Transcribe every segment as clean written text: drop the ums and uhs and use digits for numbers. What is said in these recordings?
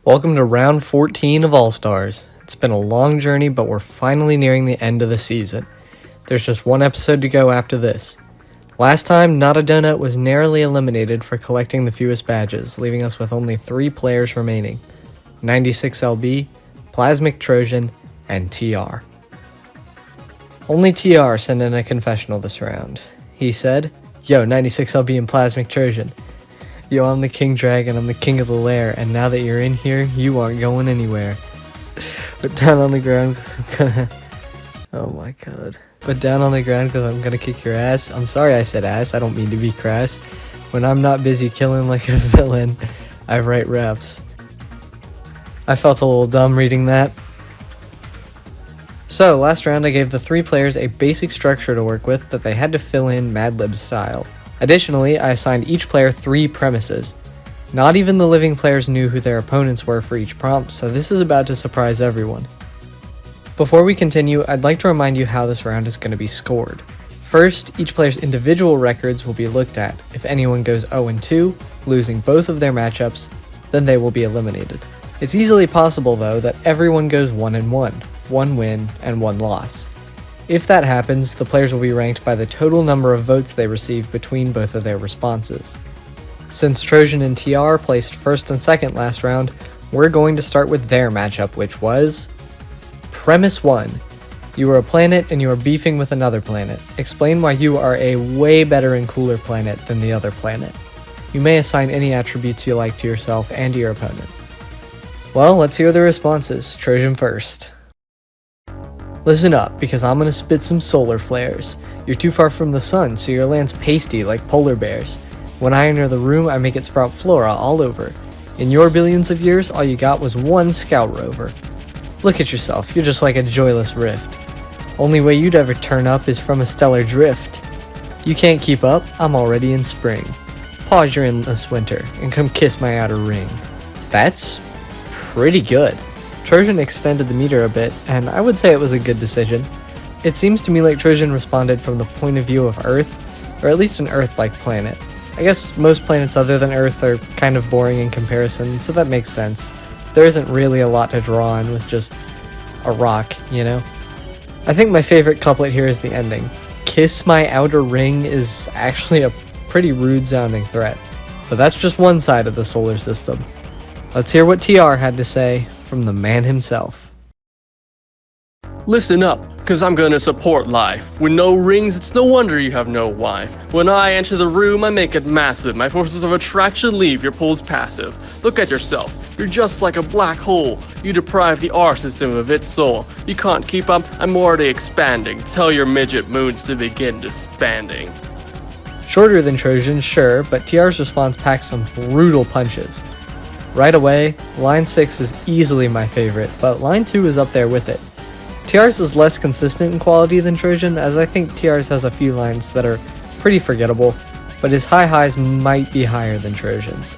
Welcome to round 14 of All-Stars. It's been a long journey, but we're finally nearing the end of the season. There's just one episode to go after this. Last time, Not a Donut was narrowly eliminated for collecting the fewest badges, leaving us with only 3 players remaining. 96LB, Plasmic Trojan, and TR. Only TR sent in a confessional this round. He said, "Yo, 96LB and Plasmic Trojan. Yo, I'm the King Dragon, I'm the king of the lair, and now that you're in here, you aren't going anywhere. But down on the ground, because I'm gonna... Oh my god. But down on the ground, because I'm gonna kick your ass. I'm sorry I said ass, I don't mean to be crass. When I'm not busy killing like a villain, I write raps." I felt a little dumb reading that. So, last round I gave the 3 players a basic structure to work with that they had to fill in Mad Lib style. Additionally, I assigned each player 3 premises. Not even the living players knew who their opponents were for each prompt, so this is about to surprise everyone. Before we continue, I'd like to remind you how this round is going to be scored. First, each player's individual records will be looked at. If anyone goes 0-2, losing both of their matchups, then they will be eliminated. It's easily possible though that everyone goes 1-1, 1 win and 1 loss. If that happens, the players will be ranked by the total number of votes they receive between both of their responses. Since Trojan and TR placed first and second last round, we're going to start with their matchup, which was... Premise 1. You are a planet and you are beefing with another planet. Explain why you are a way better and cooler planet than the other planet. You may assign any attributes you like to yourself and to your opponent. Well, let's hear the responses. Trojan first. "Listen up, because I'm gonna spit some solar flares. You're too far from the sun, so your land's pasty like polar bears. When I enter the room, I make it sprout flora all over. In your billions of years, all you got was 1 scout rover. Look at yourself, you're just like a joyless rift. Only way you'd ever turn up is from a stellar drift. You can't keep up, I'm already in spring. Pause your endless winter, and come kiss my outer ring." That's pretty good. Trojan extended the meter a bit, and I would say it was a good decision. It seems to me like Trojan responded from the point of view of Earth, or at least an Earth-like planet. I guess most planets other than Earth are kind of boring in comparison, so that makes sense. There isn't really a lot to draw on with just a rock, you know? I think my favorite couplet here is the ending. "Kiss my outer ring" is actually a pretty rude sounding threat, but that's just one side of the solar system. Let's hear what TR had to say from the man himself. "Listen up, cause I'm gonna support life. With no rings, it's no wonder you have no wife. When I enter the room, I make it massive. My forces of attraction leave your pulls passive. Look at yourself, you're just like a black hole. You deprive the R system of its soul. You can't keep up, I'm already expanding. Tell your midget moons to begin disbanding." Shorter than Trojan, sure, but TR's response packs some brutal punches. Right away, line 6 is easily my favorite, but line 2 is up there with it. TR's is less consistent in quality than Trojan, as I think TR's has a few lines that are pretty forgettable, but his high highs might be higher than Trojan's.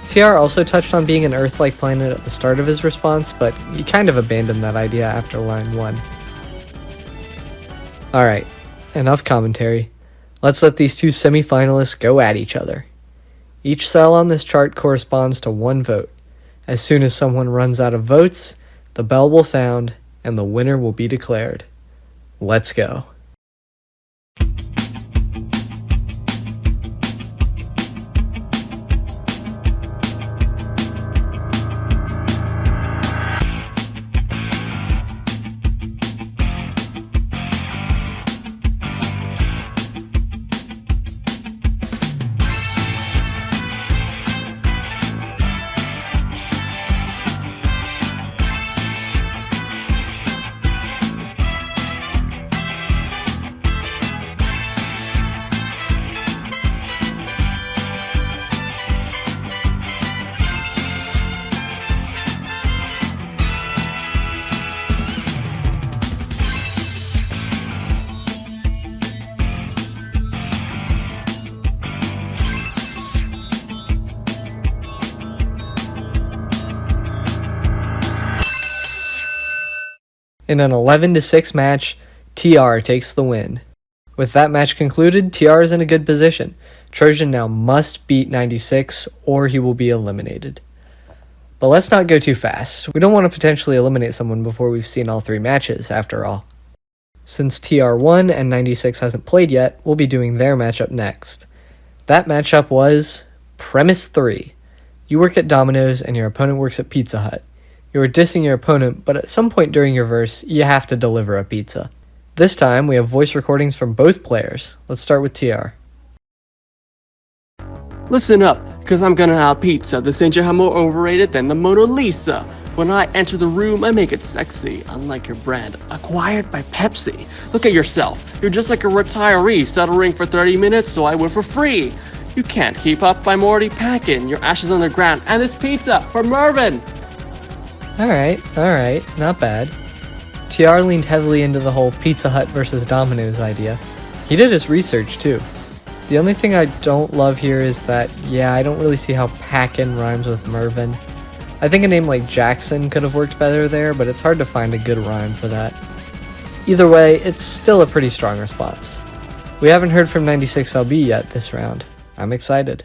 TR also touched on being an Earth-like planet at the start of his response, but he kind of abandoned that idea after line 1. Alright, enough commentary. Let's let these 2 semi-finalists go at each other. Each cell on this chart corresponds to 1 vote. As soon as someone runs out of votes, the bell will sound and the winner will be declared. Let's go. In an 11-6 match, TR takes the win. With that match concluded, TR is in a good position. Trojan now must beat 96 or he will be eliminated. But let's not go too fast. We don't want to potentially eliminate someone before we've seen all 3 matches, after all. Since TR1 and 96 hasn't played yet, we'll be doing their matchup next. That matchup was Premise 3. You work at Domino's and your opponent works at Pizza Hut. You are dissing your opponent, but at some point during your verse, you have to deliver a pizza. This time, we have voice recordings from both players. Let's start with TR. Listen up, cause I'm gonna have pizza. This ain't how more overrated than the Mona Lisa. When I enter the room, I make it sexy, unlike your brand, acquired by Pepsi. Look at yourself. You're just like a retiree settling for 30 minutes, so I went for free. You can't keep up, I'm already packing your ashes on the ground and this pizza for Mervin. Alright, not bad. TR leaned heavily into the whole Pizza Hut versus Domino's idea. He did his research too. The only thing I don't love here is that, I don't really see how Packin' rhymes with Mervin. I think a name like Jackson could have worked better there, but it's hard to find a good rhyme for that. Either way, it's still a pretty strong response. We haven't heard from 96LB yet this round. I'm excited.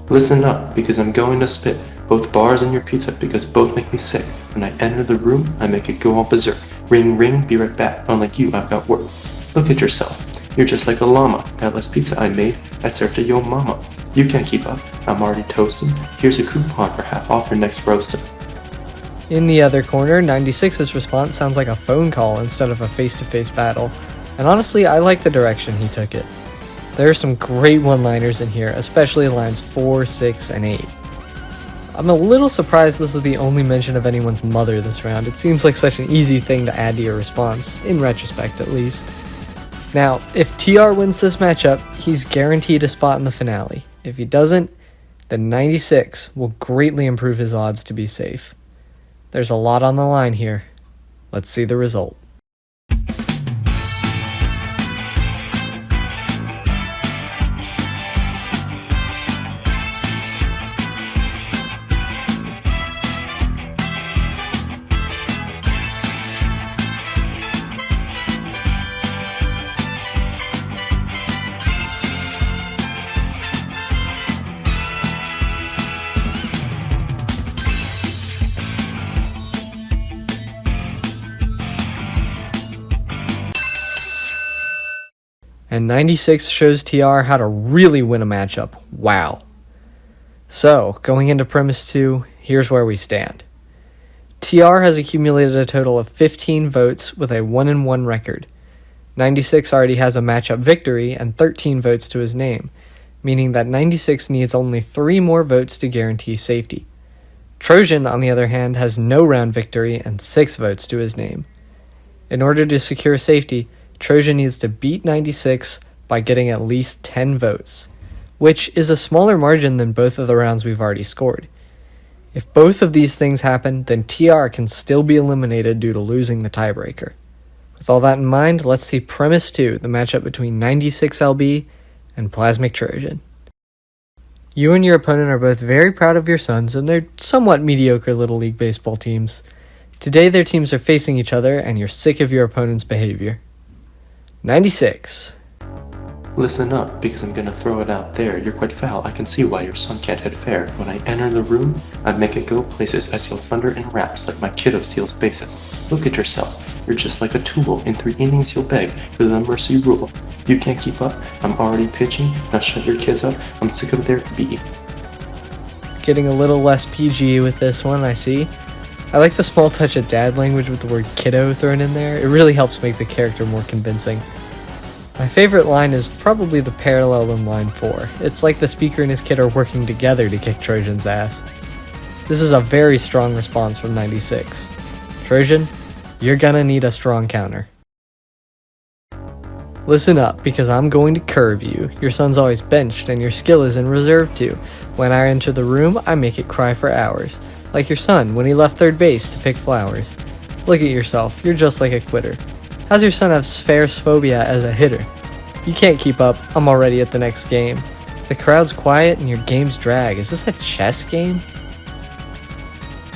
Listen up, because I'm going to spit both bars and your pizza because both make me sick. When I enter the room, I make it go all berserk. Ring, ring, be right back. Unlike you, I've got work. Look at yourself. You're just like a llama. That last pizza I made, I served to your mama. You can't keep up. I'm already toasting. Here's a coupon for half off your next roasting. In the other corner, 96's response sounds like a phone call instead of a face-to-face battle. And honestly, I like the direction he took it. There are some great one-liners in here, especially lines 4, 6, and 8. I'm a little surprised this is the only mention of anyone's mother this round. It seems like such an easy thing to add to your response, in retrospect at least. Now, if TR wins this matchup, he's guaranteed a spot in the finale. If he doesn't, then 96 will greatly improve his odds to be safe. There's a lot on the line here. Let's see the result. And 96 shows TR how to really win a matchup. Wow. So, going into Premise 2, here's where we stand. TR has accumulated a total of 15 votes with a 1-1 record. 96 already has a matchup victory and 13 votes to his name, meaning that 96 needs only 3 more votes to guarantee safety. Trojan, on the other hand, has no round victory and 6 votes to his name. In order to secure safety, Trojan needs to beat 96 by getting at least 10 votes, which is a smaller margin than both of the rounds we've already scored. If both of these things happen, then TR can still be eliminated due to losing the tiebreaker. With all that in mind, let's see Premise 2, the matchup between 96LB and Plasmic Trojan. You and your opponent are both very proud of your sons, and they're somewhat mediocre Little League baseball teams. Today their teams are facing each other, and you're sick of your opponent's behavior. 96. Listen up, because I'm gonna throw it out there. You're quite foul. I can see why your son can't hit fair. When I enter the room, I make it go places. I steal thunder in raps like my kiddo steals bases. Look at yourself. You're just like a tool. In 3 innings, you'll beg for the mercy rule. You can't keep up. I'm already pitching. Now shut your kids up. I'm sick of their B. Getting a little less PG with this one, I see. I like the small touch of dad language with the word kiddo thrown in there. It really helps make the character more convincing. My favorite line is probably the parallel in line 4. It's like the speaker and his kid are working together to kick Trojan's ass. This is a very strong response from 96. Trojan, you're gonna need a strong counter. Listen up, because I'm going to curve you. Your son's always benched and your skill is in reserve too. When I enter the room, I make it cry for hours. Like your son when he left third base to pick flowers. Look at yourself, you're just like a quitter. How's your son have spherophobia as a hitter? You can't keep up, I'm already at the next game. The crowd's quiet and your games drag. Is this a chess game?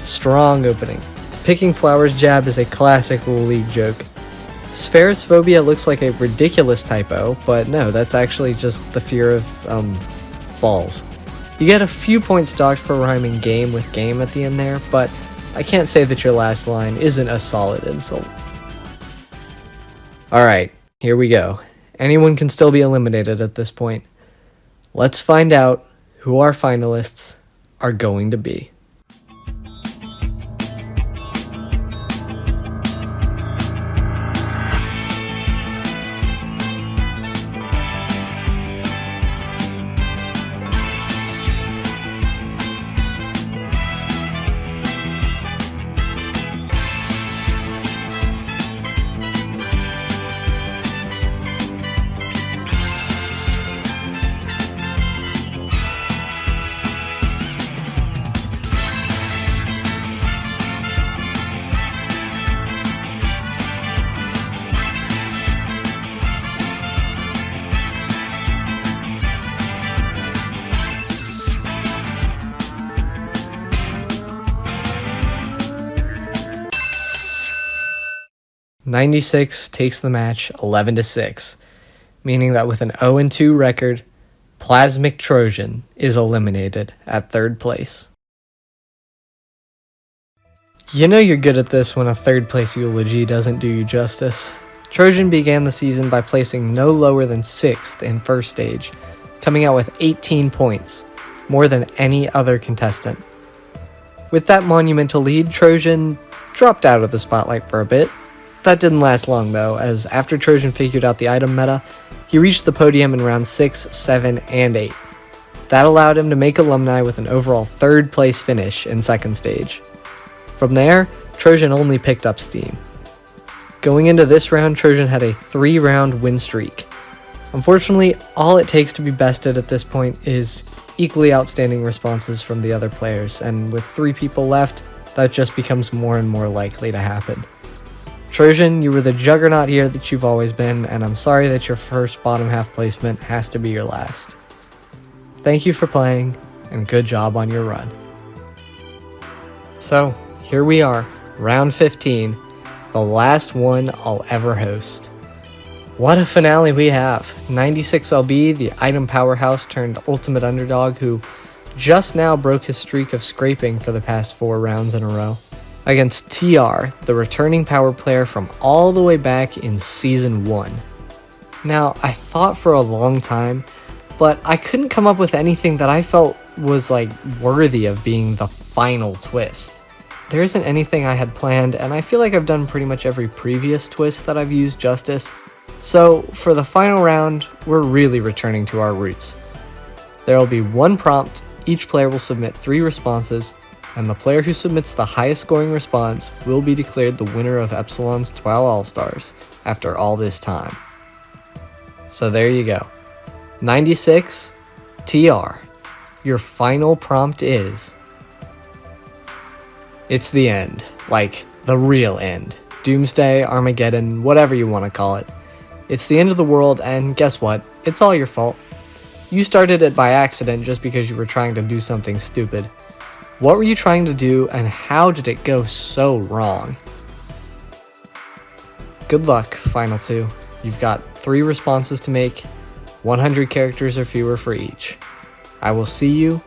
Strong opening. Picking flowers jab is a classic Little League joke. Spherophobia looks like a ridiculous typo, but no, that's actually just the fear of, balls. You get a few points docked for rhyming game with game at the end there, but I can't say that your last line isn't a solid insult. Alright, here we go. Anyone can still be eliminated at this point. Let's find out who our finalists are going to be. '96 takes the match 11-6, meaning that with an 0-2 record, Plasmic Trojan is eliminated at third place. You know you're good at this when a third place eulogy doesn't do you justice. Trojan began the season by placing no lower than 6th in first stage, coming out with 18 points, more than any other contestant. With that monumental lead, Trojan dropped out of the spotlight for a bit. That didn't last long though, as after Trojan figured out the item meta, he reached the podium in round 6, 7, and 8. That allowed him to make alumni with an overall third place finish in second stage. From there, Trojan only picked up steam. Going into this round, Trojan had a 3-round win streak. Unfortunately, all it takes to be bested at this point is equally outstanding responses from the other players, and with 3 people left, that just becomes more and more likely to happen. Trojan, you were the juggernaut here that you've always been, and I'm sorry that your first bottom half placement has to be your last. Thank you for playing, and good job on your run. So, here we are, round 15, the last one I'll ever host. What a finale we have. 96LB, the item powerhouse turned ultimate underdog who just now broke his streak of scraping for the past 4 rounds in a row, against TR, the returning power player from all the way back in Season 1. Now, I thought for a long time, but I couldn't come up with anything that I felt was worthy of being the final twist. There isn't anything I had planned, and I feel like I've done pretty much every previous twist that I've used justice. So, for the final round, we're really returning to our roots. There will be 1 prompt, each player will submit 3 responses, and the player who submits the highest scoring response will be declared the winner of Epsilon's TWOW All-Stars after all this time. So there you go. 96, TR. Your final prompt is... It's the end. The real end. Doomsday, Armageddon, whatever you want to call it. It's the end of the world, and guess what? It's all your fault. You started it by accident just because you were trying to do something stupid. What were you trying to do, and how did it go so wrong? Good luck, Final 2. You've got 3 responses to make, 100 characters or fewer for each. I will see you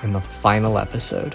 in the final episode.